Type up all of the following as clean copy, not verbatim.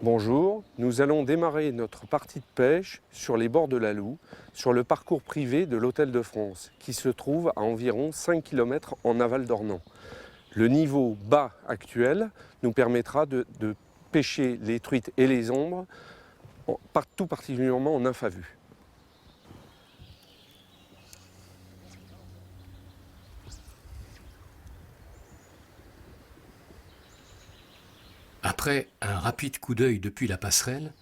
Bonjour, nous allons démarrer notre partie de pêche sur les bords de la Loue, sur le parcours privé de l'Hôtel de France, qui se trouve à environ 5 km en aval d'Ornans. Le niveau bas actuel nous permettra de pêcher les truites et les ombres, tout particulièrement en nymphe à vue. Après un rapide coup d'œil depuis la passerelle,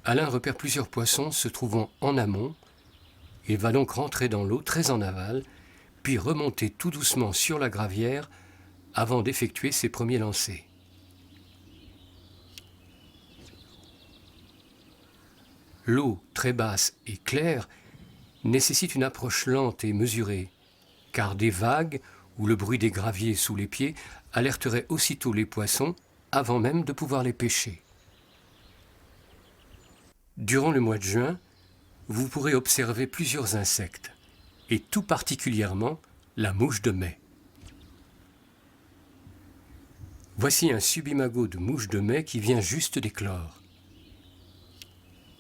Alain repère plusieurs poissons se trouvant en amont. Il va donc rentrer dans l'eau très en aval, puis remonter tout doucement sur la gravière avant d'effectuer ses premiers lancers. L'eau très basse et claire nécessite une approche lente et mesurée, car des vagues ou le bruit des graviers sous les pieds alerteraient aussitôt les poissons avant même de pouvoir les pêcher. Durant le mois de juin, vous pourrez observer plusieurs insectes, et tout particulièrement la mouche de mai. Voici un subimago de mouche de mai qui vient juste d'éclore.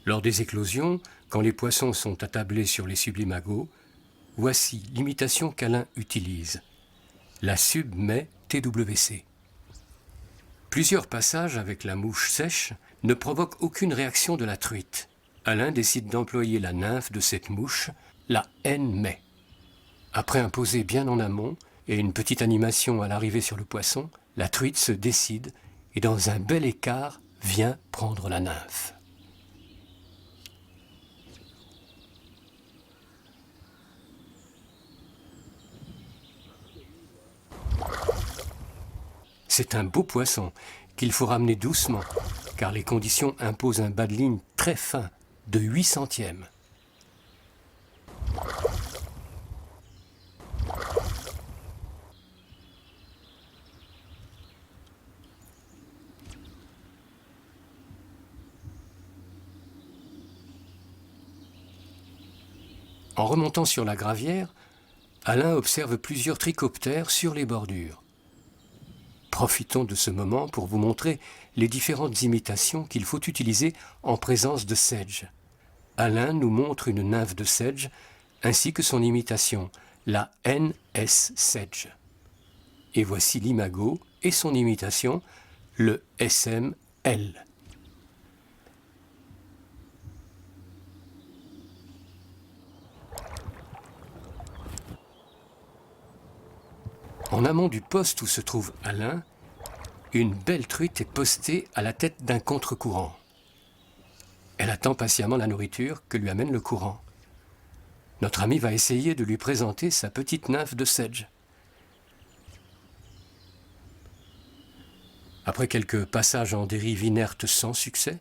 Lors des éclosions, quand les poissons sont attablés sur les subimagos, voici l'imitation qu'Alain utilise, la sub-mai TWC. Plusieurs passages avec la mouche sèche ne provoquent aucune réaction de la truite. Alain décide d'employer la nymphe de cette mouche, la N-mai. Après un posé bien en amont et une petite animation à l'arrivée sur le poisson, la truite se décide et dans un bel écart vient prendre la nymphe. C'est un beau poisson qu'il faut ramener doucement, car les conditions imposent un bas de ligne très fin, de 8 centièmes. En remontant sur la gravière, Alain observe plusieurs trichoptères sur les bordures. Profitons de ce moment pour vous montrer les différentes imitations qu'il faut utiliser en présence de sedge. Alain nous montre une nymphe de sedge ainsi que son imitation, la NS sedge. Et voici l'imago et son imitation, le SML. En amont du poste où se trouve Alain, une belle truite est postée à la tête d'un contre-courant. Elle attend patiemment la nourriture que lui amène le courant. Notre ami va essayer de lui présenter sa petite nymphe de sedge. Après quelques passages en dérive inerte sans succès,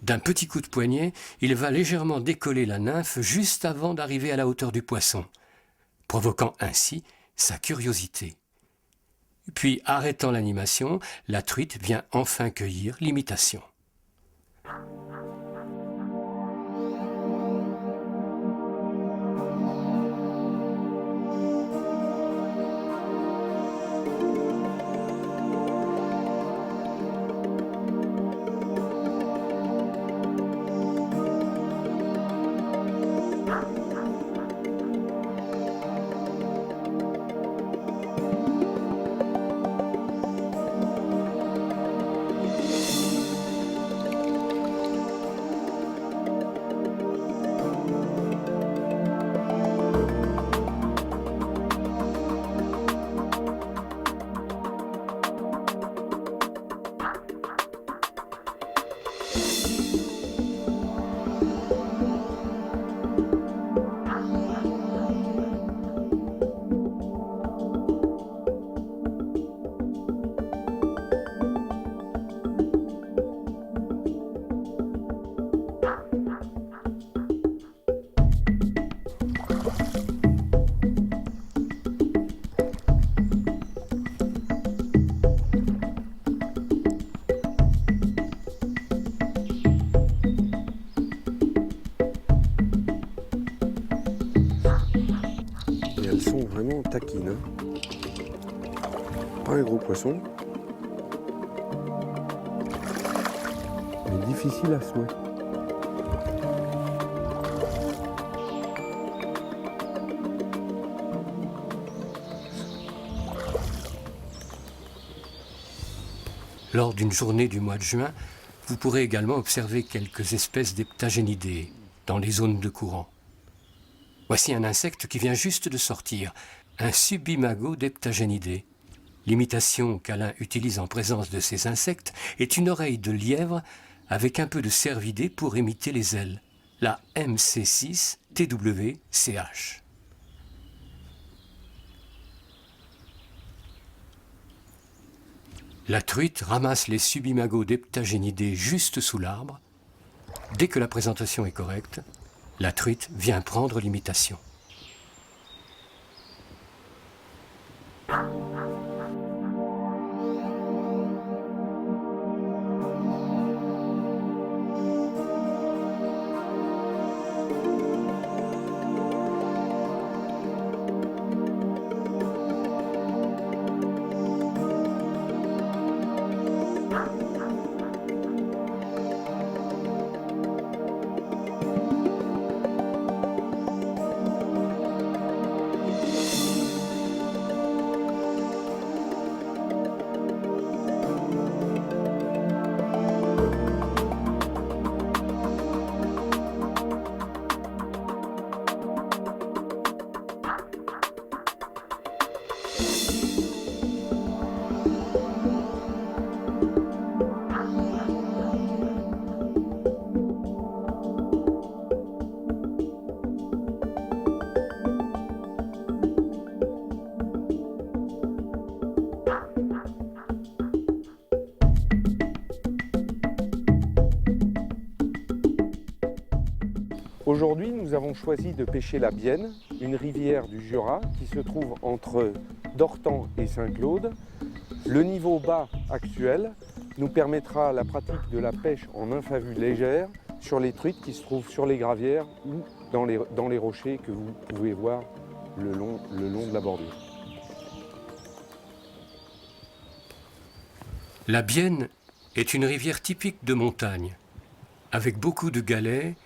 d'un petit coup de poignet, il va légèrement décoller la nymphe juste avant d'arriver à la hauteur du poisson, provoquant ainsi sa curiosité. Puis, arrêtant l'animation, la truite vient enfin cueillir l'imitation. Vraiment taquine. Pas un gros poisson. est difficile à souhait. Lors d'une journée du mois de juin, vous pourrez également observer quelques espèces d'heptagénidés dans les zones de courant. Voici un insecte qui vient juste de sortir, un subimago d'heptagénidés. L'imitation qu'Alain utilise en présence de ces insectes est une oreille de lièvre avec un peu de cervidé pour imiter les ailes, la MC6 TWCH. La truite ramasse les subimagos d'heptagénidés juste sous l'arbre. Dès que la présentation est correcte, la truite vient prendre l'imitation. Aujourd'hui, nous avons choisi de pêcher la Bienne, une rivière du Jura qui se trouve entre Dortan et Saint-Claude. Le niveau bas actuel nous permettra la pratique de la pêche en nymphe à vue légère sur les truites qui se trouvent sur les gravières ou dans les rochers que vous pouvez voir le long de la bordure. La Bienne est une rivière typique de montagne, avec beaucoup de galets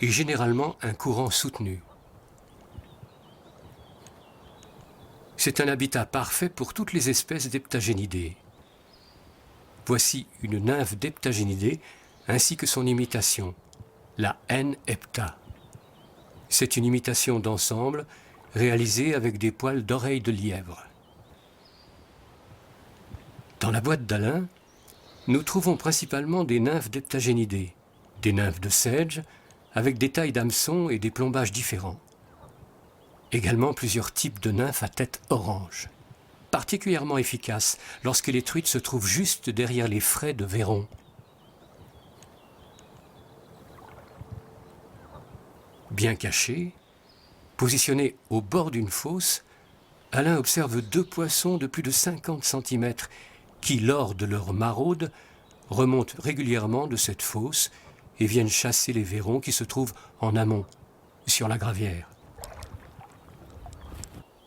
et généralement un courant soutenu. C'est un habitat parfait pour toutes les espèces d'heptagénidés. Voici une nymphe d'heptagénidés ainsi que son imitation, la N. hepta. C'est une imitation d'ensemble réalisée avec des poils d'oreille de lièvre. Dans la boîte d'Alain, nous trouvons principalement des nymphes d'heptagénidés, des nymphes de Sedge, avec des tailles d'hameçons et des plombages différents. Également plusieurs types de nymphes à tête orange, particulièrement efficaces lorsque les truites se trouvent juste derrière les frais de Véron. Bien cachés, positionnés au bord d'une fosse, Alain observe deux poissons de plus de 50 cm qui, lors de leur maraude, remontent régulièrement de cette fosse et viennent chasser les vairons qui se trouvent en amont, sur la gravière.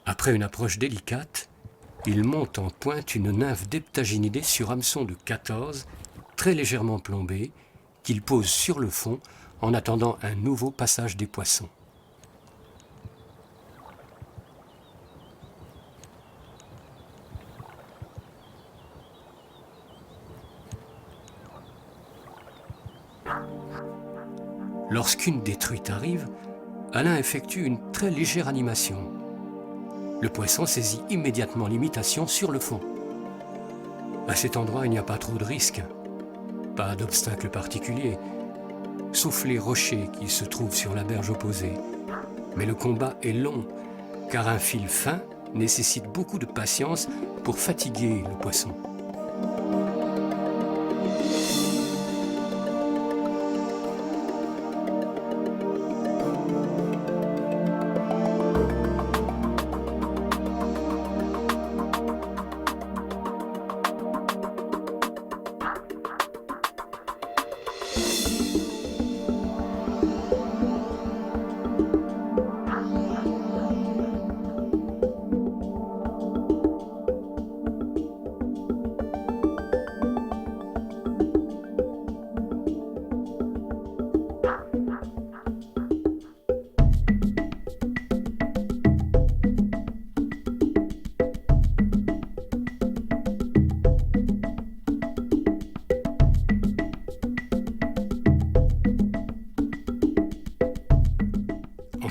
Après une approche délicate, il monte en pointe une nymphe d'heptagénidés sur hameçon de 14, très légèrement plombée, qu'il pose sur le fond en attendant un nouveau passage des poissons. Lorsqu'une des truites arrive, Alain effectue une très légère animation. Le poisson saisit immédiatement l'imitation sur le fond. À cet endroit, il n'y a pas trop de risques, pas d'obstacle particulier, sauf les rochers qui se trouvent sur la berge opposée. Mais le combat est long, car un fil fin nécessite beaucoup de patience pour fatiguer le poisson.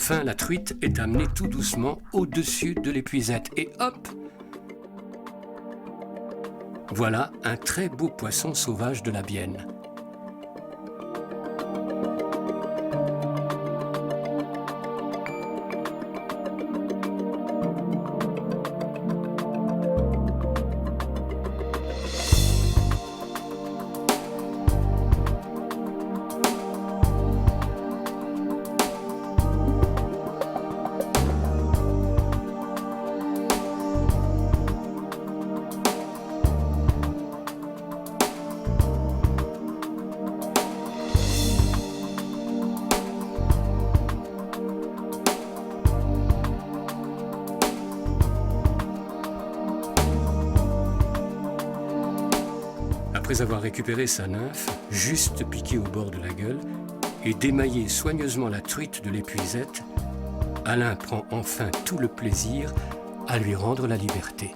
Enfin, la truite est amenée tout doucement au-dessus de l'épuisette et hop! Voilà un très beau poisson sauvage de la Bienne. Après avoir récupéré sa nymphe, juste piquée au bord de la gueule, et démaillé soigneusement la truite de l'épuisette, Alain prend enfin tout le plaisir à lui rendre la liberté.